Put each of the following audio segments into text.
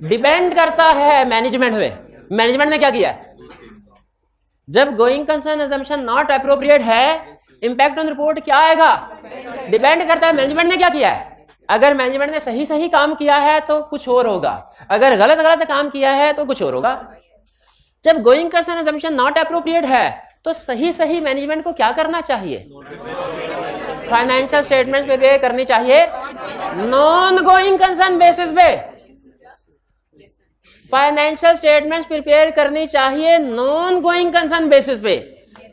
Depend करता है management में। मैनेजमेंट ने क्या किया है? जब going concern assumption not appropriate है, इंपैक्ट ऑन रिपोर्ट क्या आएगा? डिपेंड करता है मैनेजमेंट ने क्या किया है। अगर मैनेजमेंट ने सही सही काम किया है तो कुछ और होगा, अगर गलत गलत काम किया है तो कुछ और होगा। जब going concern assumption not appropriate है तो सही सही मैनेजमेंट को क्या करना चाहिए? फाइनेंशियल स्टेटमेंट प्रिपेयर करनी चाहिए नॉन गोइंग कंसर्न बेसिस पे। फाइनेंशियल स्टेटमेंट्स प्रिपेयर करनी चाहिए नॉन गोइंग कंसर्न बेसिस पे।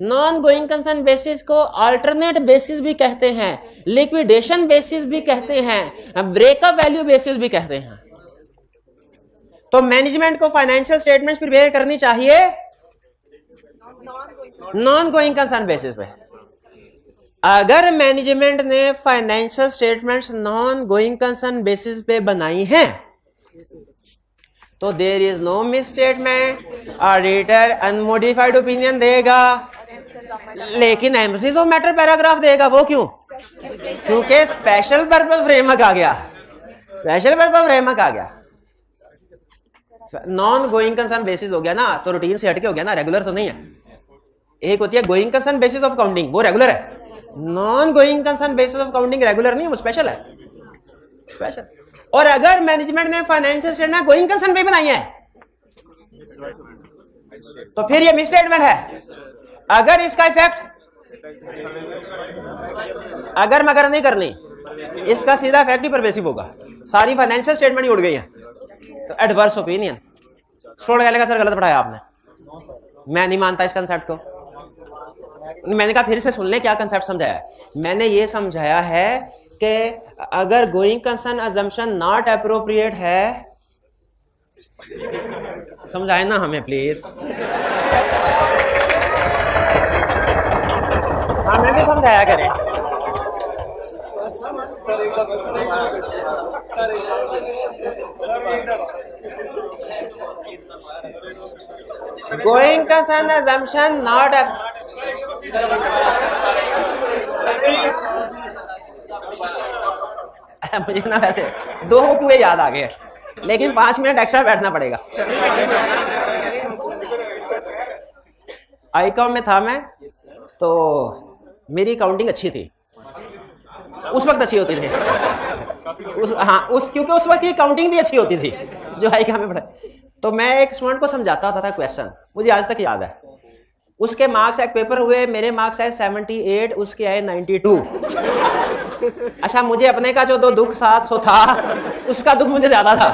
नॉन गोइंग कंसर्न बेसिस को अल्टरनेट बेसिस भी कहते हैं, लिक्विडेशन बेसिस भी कहते हैं, ब्रेकअप वैल्यू बेसिस भी कहते हैं। तो मैनेजमेंट को फाइनेंशियल स्टेटमेंट्स प्रिपेयर करनी चाहिए नॉन गोइंग कंसर्न बेसिस पे। अगर मैनेजमेंट ने financial statements non going concern basis पे बनाई हैं तो there is no misstatement, auditor unmodified opinion देगा, लेकिन एम्फसिस ऑफ मैटर पैराग्राफ देगा। वो क्यों? क्योंकि स्पेशल पर्पस फ्रेमवर्क आ गया। स्पेशल पर्पस फ्रेमवर्क आ गया। नॉन गोइंग कंसर्न बेसिस हो गया ना, तो रूटीन से हटके हो गया ना, रेगुलर तो नहीं है। एक होती है going concern basis of counting, वो रेगुलर है। Non going concern basis of counting regular नहीं है, वो स्पेशल है। स्पेशल। और अगर मैनेजमेंट ने फाइनेंशियल स्टेटमेंट गोइंग कंसर्न पे बनाई है तो फिर ये मिस स्टेटमेंट है। अगर इसका इफेक्ट अगर मगर नहीं करनी, इसका सीधा इफेक्ट ही परवेसिव होगा। सारी फाइनेंशियल स्टेटमेंट ही उड़ गई है। तो एडवर्स ओपिनियन छोड़ गया, सर गलत पढ़ाया आपने, मैं नहीं मानता इस कंसेप्ट को। मैंने कहा फिर से सुन ले क्या कंसेप्ट समझाया। मैंने ये समझाया है कि अगर going concern assumption not appropriate है, समझाए ना हमें प्लीज। हमें भी समझाया करें। गोइंग कंसर्न अजम्पशन नॉट मुझे ना वैसे दो कुएं याद आ गए, लेकिन 5 मिनट एक्स्ट्रा बैठना पड़ेगा। आईकॉम में था मैं, तो मेरी काउंटिंग अच्छी थी, उस वक्त अच्छी होती थी। क्योंकि उस वक्त की काउंटिंग भी अच्छी होती थी जो आईकॉम में पढ़ा। तो मैं एक स्टूडेंट को समझाता होता था क्वेश्चन, मुझे आज तक याद है। उसके मार्क्स एक पेपर हुए, मेरे मार्क्स आए 78, उसके आए 92। अच्छा, मुझे अपने का जो दो दुख साथ सो था, उसका दुख मुझे ज्यादा था।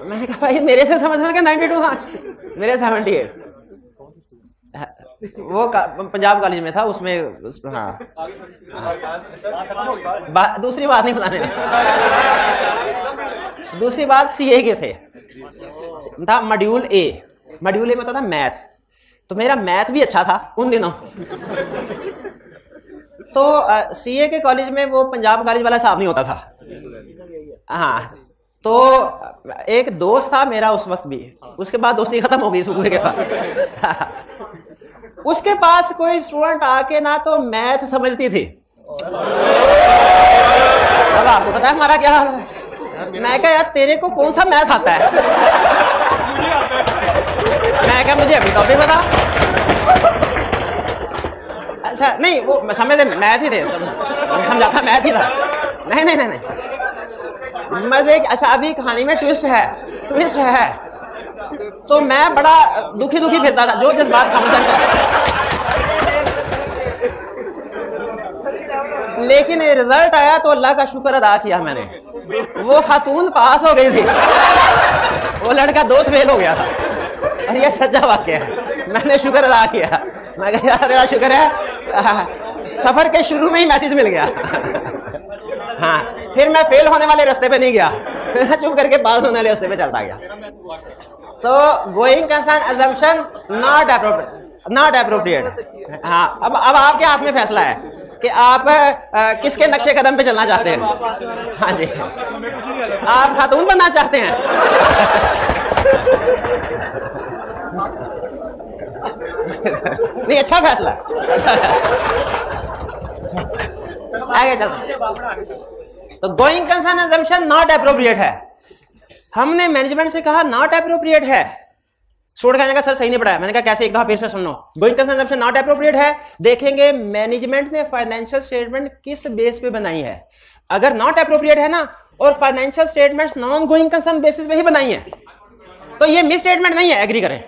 मैंने कहा भाई मेरे से समझ में 92 था, मेरे 78। वो पंजाब कॉलेज में था, उसमें हाँ। दूसरी बात नहीं बताने। दूसरी बात सीए के थे, था मॉड्यूल ए। मॉड्यूल ए में होता था मैथ, तो मेरा मैथ भी अच्छा था उन दिनों। तो सीए के कॉलेज में वो पंजाब कॉलेज वाला हिसाब नहीं होता था। हाँ, तो एक दोस्त था मेरा उस वक्त भी, उसके बाद दोस्ती खत्म हो गई सुबह के बाद। उसके पास कोई स्टूडेंट आके ना तो मैथ समझती थी। अब आपको पता है हमारा क्या हाल है। मैं कहा यार तेरे को कौन सा मैथ आता है? मैं कहा मुझे अभी टॉपिक बता। अच्छा नहीं, वो समझते मैथ ही थे, समझाता मैथ ही था। नहीं नहीं नहीं नहीं, मजे। अच्छा अभी कहानी में ट्विस्ट है। तो मैं बड़ा दुखी फिरता था, जो जिस बात समझ सकता। लेकिन रिजल्ट आया तो अल्लाह का शुक्र अदा किया मैंने। वो खातून पास हो गई थी, वो लड़का 2 फेल हो गया था। और ये सच्चा वाकया है, मैंने शुक्र अदा किया। मैं कहा यार तेरा शुक्र है, सफर के शुरू में ही मैसेज मिल गया। हाँ, फिर मैं फेल होने वाले रास्ते पे नहीं गया, फिर मैं चुप करके पास होने वाले रास्ते पे चलता गया। तो going concern assumption not appropriate. हाँ, अब आपके हाथ में फैसला है कि आप किसके नक्शे कदम पे चलना चाहते हैं। हाँ जी, आप खातून बनना चाहते हैं। नहीं, अच्छा फैसला। आगे चलते। तो going concern assumption not appropriate है। हमने मैनेजमेंट से कहा नॉट एप्रोप्रिएट है, स्टूडेंट कहने का सर सही नहीं पढ़ाया। मैंने कहा कैसे, एक दफा फिर से सुनो। Going concern assumption not appropriate है। देखेंगे मैनेजमेंट ने फाइनेंशियल स्टेटमेंट किस बेस पे बनाई है। अगर नॉट एप्रोप्रिएट है ना और financial statement non going concern basis पे ही बनाई है तो ये मिस स्टेटमेंट नहीं है, एग्री करें,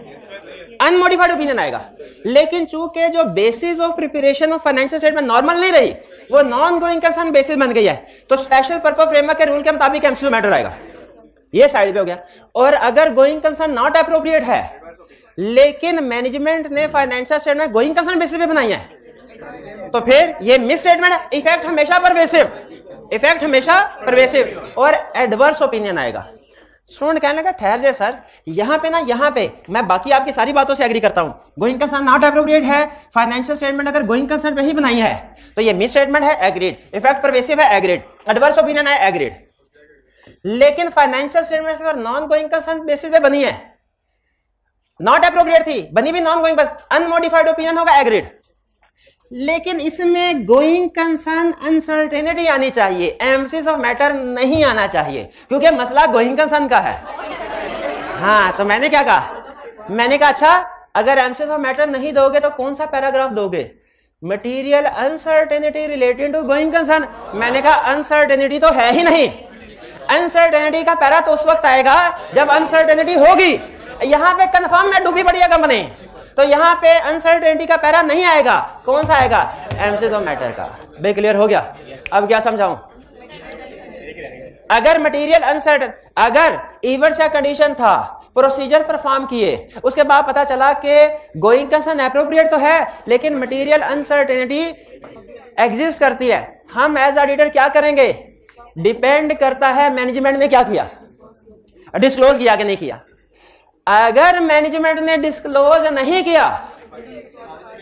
अनमोडिफाइड ओपिनियन आएगा। लेकिन चूंकि जो basis of preparation of financial statement normal नहीं रही, वो नॉन गोइंग कंसर्न बेसिस बन गई है, तो स्पेशल पर्पस फ्रेमवर्क के रूल के मुताबिक एमसीक्यू मैटर आएगा। ये साइड पे हो गया। और अगर गोइंग कंसर्न नॉट एप्रोप्रिएट है लेकिन मैनेजमेंट ने financial statement going concern basis पे बनाई है तो फिर ये मिस स्टेटमेंट है। इफेक्ट हमेशा परवेसिव, इफेक्ट हमेशा परवेसिव और एडवर्स ओपिनियन आएगा। स्टूडेंट कहने लगा ठहर जाए सर, यहां पे ना, यहां पे मैं बाकी आपकी सारी बातों से एग्री करता हूं, गोइंग कंसर्न नॉट एप्रोप्रिएट है, फाइनेंशियल स्टेटमेंट अगर गोइंग कंसर्न पे ही बनाई है तो ये मिस स्टेटमेंट है, एग्रीड, इफेक्ट परवेसिव है, एग्रीड, एडवर्स ओपिनियन है, एग्रीड। लेकिन फाइनेंशियल स्टेटमेंट अगर नॉन गोइंग कंसर्न बेसिस पे बनी है, नॉट एप्रोप्रिएट थी, बनी भी नॉन गोइंग, अनमोडिफाइड ओपिनियन होगा, एग्रीड। लेकिन इसमें गोइंग कंसर्न अनसर्टेनिटी आनी चाहिए, एम्फसिस ऑफ मैटर नहीं आना चाहिए, क्योंकि मसला गोइंग कंसर्न का है। हाँ, तो मैंने क्या कहा, मैंने कहा अच्छा अगर एम्फसिस ऑफ मैटर नहीं दोगे तो कौन सा पैराग्राफ दोगे, material uncertainty related to going concern. मैंने कहा अनसर्टेनिटी तो है ही नहीं, अनसर्टेनिटी का पैरा तो उस वक्त आएगा जब अनसर्टेनिटी होगी। यहां पे कंफर्म में डूबी पड़ी है कंपनी, तो यहां पे अनसर्टेनिटी का पैरा नहीं आएगा, कौन सा आएगा, एम्फसिस ऑफ मैटर का। बे क्लियर हो गया? अब क्या समझाऊं? अगर मटेरियल अनसर्टेन, अगर इवेंट्स या कंडीशन था, प्रोसीजर परफॉर्म किए, उसके बाद पता चला कि गोइंग कंसर्न एप्रोप्रिएट तो है लेकिन मटेरियल अनसर्टेनिटी एग्जिस्ट करती है, हम एज ऑडिटर क्या करेंगे, डिपेंड करता है मैनेजमेंट ने क्या किया, डिस्क्लोज किया कि नहीं किया। अगर मैनेजमेंट ने डिस्क्लोज नहीं किया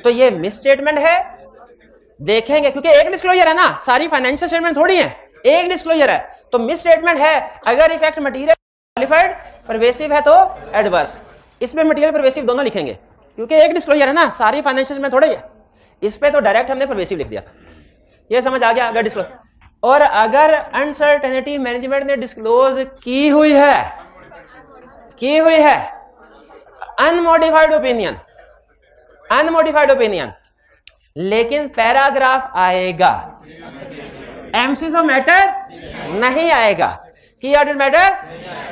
तो ये मिस स्टेटमेंट है, देखेंगे, क्योंकि एक डिस्क्लोजर है ना, सारी फाइनेंशियल स्टेटमेंट थोड़ी है, एक डिस्क्लोजर है तो मिस स्टेटमेंट है। अगर इफेक्ट मटेरियल क्वालिफाइड परवेसिव है तो एडवर्स, इसमें मटेरियल परवेसिव दोनों लिखेंगे क्योंकि एक डिस्क्लोजर है ना, सारी फाइनेंशियल स्टेटमेंट थोड़ी है। इस पे तो डायरेक्ट हमने परवेसिव लिख दिया था, ये समझ आ गया। अगर डिस्क्लोज, और अगर अनसर्टेनिटी मैनेजमेंट ने डिस्क्लोज की हुई है, अनमोडिफाइड ओपिनियन, अनमोडिफाइड ओपिनियन, लेकिन पैराग्राफ आएगा, एम्फसिस ऑफ मैटर नहीं आएगा, की ऑडिट मैटर,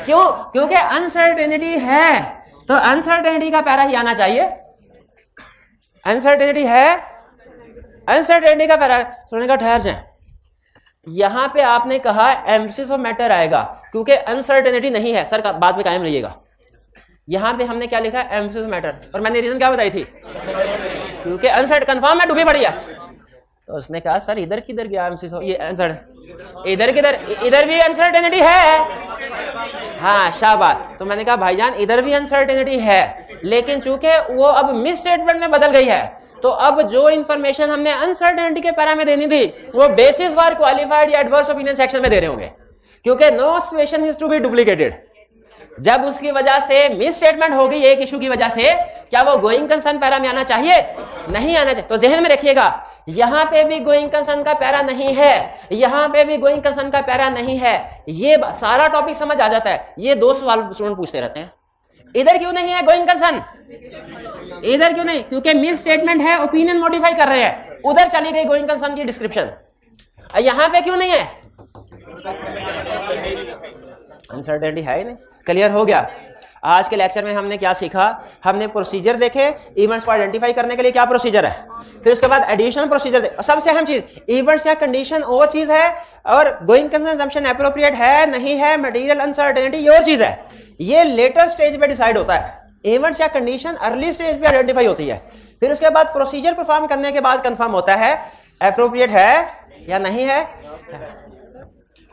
क्यों, क्योंकि अनसर्टेनिटी है तो अनसर्टेनिटी का पैरा ही आना चाहिए, अनसर्टेनिटी है, अनसर्टेनिटी का पैरा। सुनने का ठहर जाए, यहां पे आपने कहा एम्फसिस ऑफ मैटर आएगा क्योंकि अनसर्टेनिटी नहीं है, सर बात में कायम रहिएगा। यहां पे हमने क्या लिखा, एम्फसिस ऑफ मैटर, और मैंने रीजन क्या बताई थी, क्योंकि अनसर्ट कंफर्म है, डूबी पड़ी है। तो उसने कहा सर इधर किधर गया एम्फसिस, ये आंसर इधर किधर, इधर भी अनसर्टेनिटी है, हाँ शाबाश। तो मैंने कहा भाईजान इधर भी अनसर्टेनिटी है लेकिन चूंकि वो अब मिस स्टेटमेंट में बदल गई है तो अब जो इंफॉर्मेशन हमने अनसर्टेनिटी के पैरा में देनी थी वो बेसिस फॉर क्वालिफाइड या एडवर्स ओपिनियन सेक्शन में दे रहे होंगे, क्योंकि no situation is to be duplicated. जब उसकी वजह से मिस स्टेटमेंट हो गई एक इशू की वजह से, क्या वो गोइंग कंसर्न पैरा में आना चाहिए, नहीं आना चाहिए। तो जहन में रखिएगा, यहां पे भी गोइंग कंसर्न का पैरा नहीं है, यहां पे भी गोइंग कंसर्न का पैरा नहीं है, ये सारा टॉपिक समझ आ जाता है। ये दो सवाल स्टूडेंट पूछते रहते हैं, इधर क्यों नहीं है गोइंग कंसर्न, इधर क्यों नहीं, क्योंकि मिस स्टेटमेंट है, ओपिनियन मॉडिफाई कर रहे हैं, उधर चली गई गोइंग कंसर्न की डिस्क्रिप्शन, यहां पे क्यों नहीं है, अनसर्टेनिटी है ही नहीं। क्लियर हो गया? आज के लेक्चर में हमने क्या सीखा, हमने प्रोसीजर देखे, इवेंट्स को आइडेंटिफाई करने के लिए क्या प्रोसीजर है, फिर उसके बाद एडिशनल प्रोसीजर, सबसे अहम चीज इवेंट्स या कंडीशन वो चीज है, और गोइंग कंसर्न असम्पशन एप्रोप्रिएट है नहीं है, मटेरियल अनसर्टेनिटी ये और चीज है, ये लेटर स्टेज पे डिसाइड होता है। इवेंट्स या कंडीशन अर्ली स्टेज पे आइडेंटिफाई होती है, फिर उसके बाद प्रोसीजर परफॉर्म करने के बाद कंफर्म होता है एप्रोप्रिएट है या नहीं है।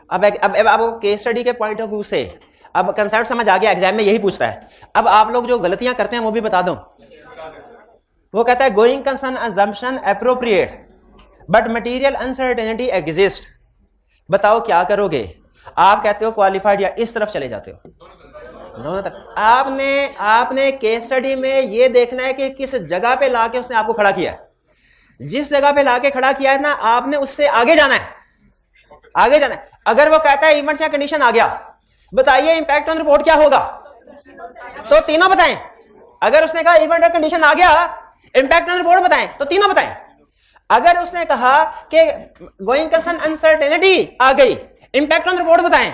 अब आपको केस स्टडी के पॉइंट ऑफ व्यू से अब कंसेप्ट समझ आ गया, एग्जाम में यही पूछता है। अब आप लोग जो गलतियां करते हैं वो भी बता दूं। वो कहता है going concern assumption appropriate but material uncertainty exist, बताओ क्या करोगे? आप कहते हो क्वालिफाइड या इस तरफ चले जाते हो। आपने केस स्टडी में ये देखना है कि किस जगह पे लाके उसने आपको खड़ा किया है। जिस जगह पे लाके खड़ा किया है ना, आपने उससे आगे जाना है, आगे जाना है। अगर वो कहता है इवेंट्स या कंडीशन आ गया, बताइए इंपैक्ट ऑन रिपोर्ट क्या होगा? तो तीनों बताएं। अगर उसने कहा इवेंट और कंडीशन आ गया, इंपैक्ट ऑन रिपोर्ट बताएं, तो तीनों बताएं। अगर उसने कहा कि गोइंग कंसर्न अनसर्टेनिटी आ गई, इंपैक्ट ऑन रिपोर्ट बताएं,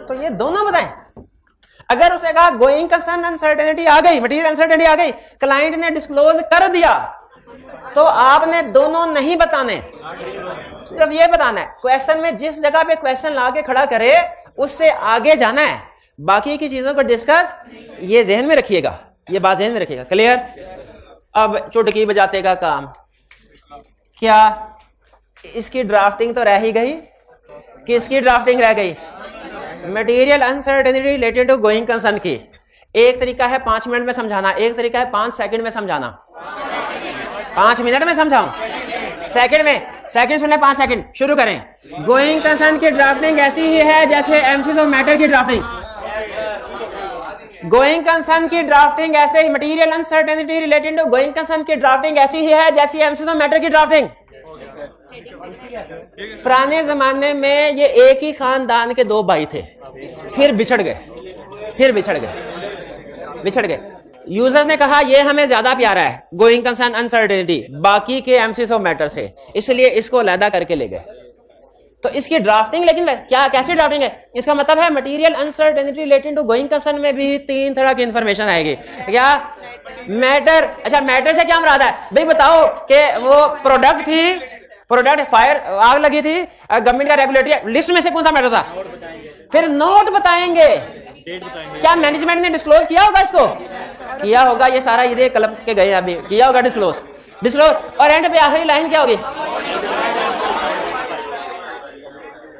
तो ये दोनों बताएं। अगर उसने कहा गोइंग कंसर्न अनसर्टेनिटी आ गई, मटीरियल अनसर्टेनिटी आ गई, क्लाइंट ने डिस्क्लोज कर दिया, तो आपने दोनों नहीं बताने, सिर्फ ये बताना है। क्वेश्चन में जिस जगह पे क्वेश्चन लाके खड़ा करे उससे आगे जाना है, बाकी की चीजों को डिस्कस ये जहन में रखिएगा, ये बात जहन में रखिएगा। क्लियर? अब चुटकी बजाते का काम क्या? इसकी ड्राफ्टिंग तो रह ही गई। किसकी ड्राफ्टिंग रह गई? Material uncertainty related to going concern की। एक तरीका है 5 मिनट में समझाना, एक तरीका है 5 सेकंड में समझाना। 5 मिनट में समझाऊं? सेकंड में? सेकंड सुन ले, 5 सेकंड। शुरू करें। गोइंग कंसर्न की ड्राफ्टिंग ऐसी ही है जैसे एमसीज ऑफ मैटर की ड्राफ्टिंग। गोइंग कंसर्न की ड्राफ्टिंग ऐसे ही, material uncertainty related to going concern की ड्राफ्टिंग ऐसी ही है जैसी एमसीज ऑफ मैटर की ड्राफ्टिंग। पुराने जमाने में ये एक ही खानदान के 2 भाई थे, फिर बिछड़ गए। यूजर ने कहा ये हमें ज्यादा प्यारा है गोइंग कंसर्न अनसर्टेनिटी बाकी के एमसीज ऑफ मैटर से, इसलिए इसको अलहदा करके ले गए। तो इसकी ड्राफ्टिंग, लेकिन क्या कैसी ड्राफ्टिंग है? इसका मतलब है material uncertainty related to going concern में भी 3 तरह की इंफॉर्मेशन आएगी। क्या? मैटर। अच्छा, मैटर से क्या मुराद है भाई? बताओ कि वो प्रोडक्ट फायर, आग लगी थी, गवर्नमेंट का रेगुलेटरी लिस्ट में से कौन सा मैटर था? फिर नोट बताएंगे। क्या मैनेजमेंट ने डिस्क्लोज किया होगा इसको? किया होगा। ये सारा ये क्लब के गए अभी, किया होगा डिस्क्लोज। और एंड पे आखिरी लाइन क्या होगी?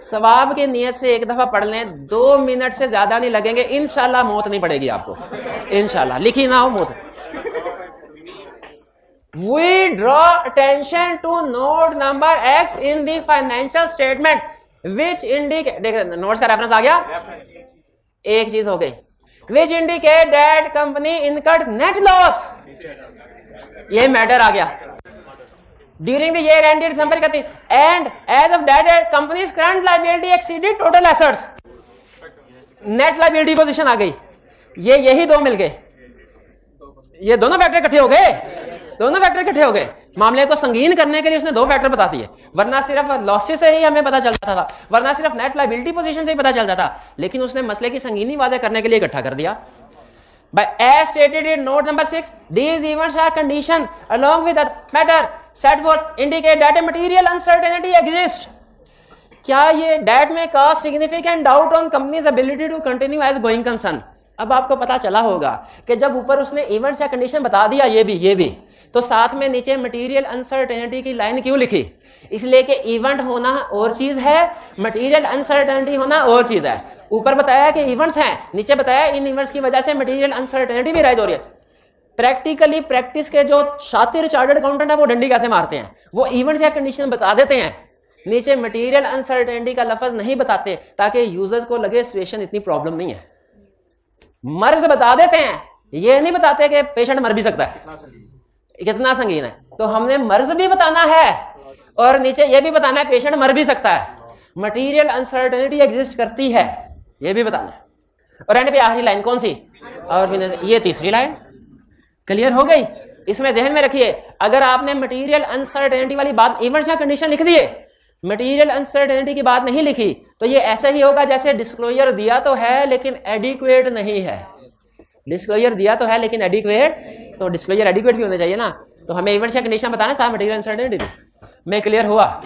सवाब की नियत से एक दफा पढ़ लें, 2 मिनट से ज्यादा नहीं लगेंगे, इंशाल्लाह मौत नहीं पड़ेगी आपको, इंशाल्लाह। लिखी ना हो मौत। We draw attention to note number X in the financial statement which indicate, देखिए नोट्स का रेफरेंस आ गया, एक चीज हो गई, which indicate that company incurred net loss, ये मैटर आ गया। During the year ended December 31 and as of that date company's current liability exceeded total assets, net liability position आ गई। ये यही 2 मिल गए, ये दोनों फैक्टर इकट्ठे हो गए। मामले को संगीन करने के लिए उसने 2 फैक्टर बता दिए, वरना सिर्फ लॉसेस से ही हमें पता चलता था, वरना सिर्फ नेट लायबिलिटी पोजीशन से ही पता चलता था, लेकिन उसने मसले की संगीनी वाज़ेह करने के लिए इकट्ठा कर दिया। By as stated in note number 6, these events are conditioned along with the matter set forth indicate that a material uncertainty exists. क्या ये that may cause significant doubt on company's ability to continue as going concern? अब आपको पता चला होगा कि जब ऊपर उसने इवेंट्स या कंडीशन बता दिया ये भी, तो साथ में नीचे मटेरियल अनसर्टेनिटी की लाइन क्यों लिखी? इसलिए कि इवेंट होना और चीज है, मटेरियल अनसर्टेनिटी होना और चीज है। ऊपर बताया कि इवेंट्स हैं, नीचे बताया इन इवेंट्स की वजह से मटेरियल अनसर्टेनिटी भी राइज हो रही है। प्रैक्टिकली प्रैक्टिस के जो शातिर चार्टर्ड अकाउंटेंट है वो डंडी कैसे मारते हैं? वो इवेंट्स या कंडीशन बता देते हैं, नीचे मटेरियल अनसर्टेनिटी का लफ्ज नहीं बताते, ताकि यूजर्स को लगे सिचुएशन इतनी प्रॉब्लम नहीं है। मर्ज बता देते हैं, ये नहीं बताते कि पेशेंट मर भी सकता है, कितना संगीन है। तो हमने मर्ज भी बताना है और नीचे ये भी बताना है पेशेंट मर भी सकता है, मटेरियल अनसर्टेनिटी एग्जिस्ट करती है, ये भी बताना है। और एंड पे आखिरी लाइन कौन सी? और ये तीसरी लाइन। क्लियर हो गई? इसमें जहन में रखिए, अगर आपने मटेरियल अनसर्टेनिटी वाली बात इवेंट्स या कंडीशन लिख दिए, मटेरियल अनसर्टेनिटी की बात नहीं लिखी, तो ये ऐसा ही होगा जैसे डिस्क्लोजर दिया तो है लेकिन एडिक्वेट नहीं है। डिस्क्लोजर दिया तो है लेकिन एडिक्वेट, तो डिस्क्लोजर एडिक्वेट भी होना चाहिए ना। तो हमें इवेंट्स या कंडीशन बताना साथ मटेरियल अनसर्टेनिटी में। क्लियर हुआ?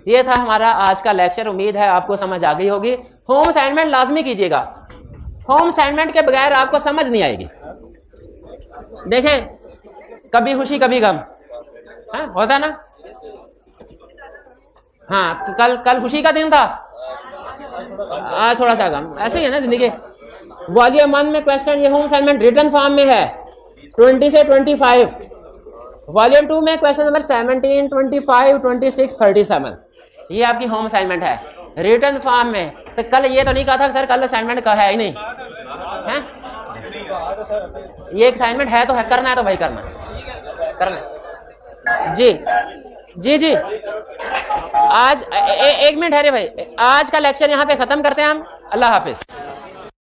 ये था हमारा आज का लेक्चर, उम्मीद है आपको समझ आ गई होगी। होम असाइनमेंट लाजमी कीजिएगा, होम असाइनमेंट के बगैर आपको समझ नहीं आएगी। देखें, कभी खुशी कभी गम, होता ना। हाँ, तो कल खुशी का दिन था, आज थोड़ा सा गम, ऐसे ही है ना जिंदगी। वॉल्यूम 1 में क्वेश्चन ये होम असाइनमेंट रिटन फॉर्म में है 20 से 25। वॉल्यूम 2 में क्वेश्चन नंबर 17, 25, 26, 37, ये आपकी होम असाइनमेंट है रिटन फॉर्म में। तो कल ये तो नहीं कहा था सर कल असाइनमेंट का है ही नहीं है, ये असाइनमेंट है तो है, करना है तो भाई करना जी। आज एक मिनट है रे भाई, आज का लेक्चर यहाँ पे खत्म करते हैं हम। अल्लाह हाफिज।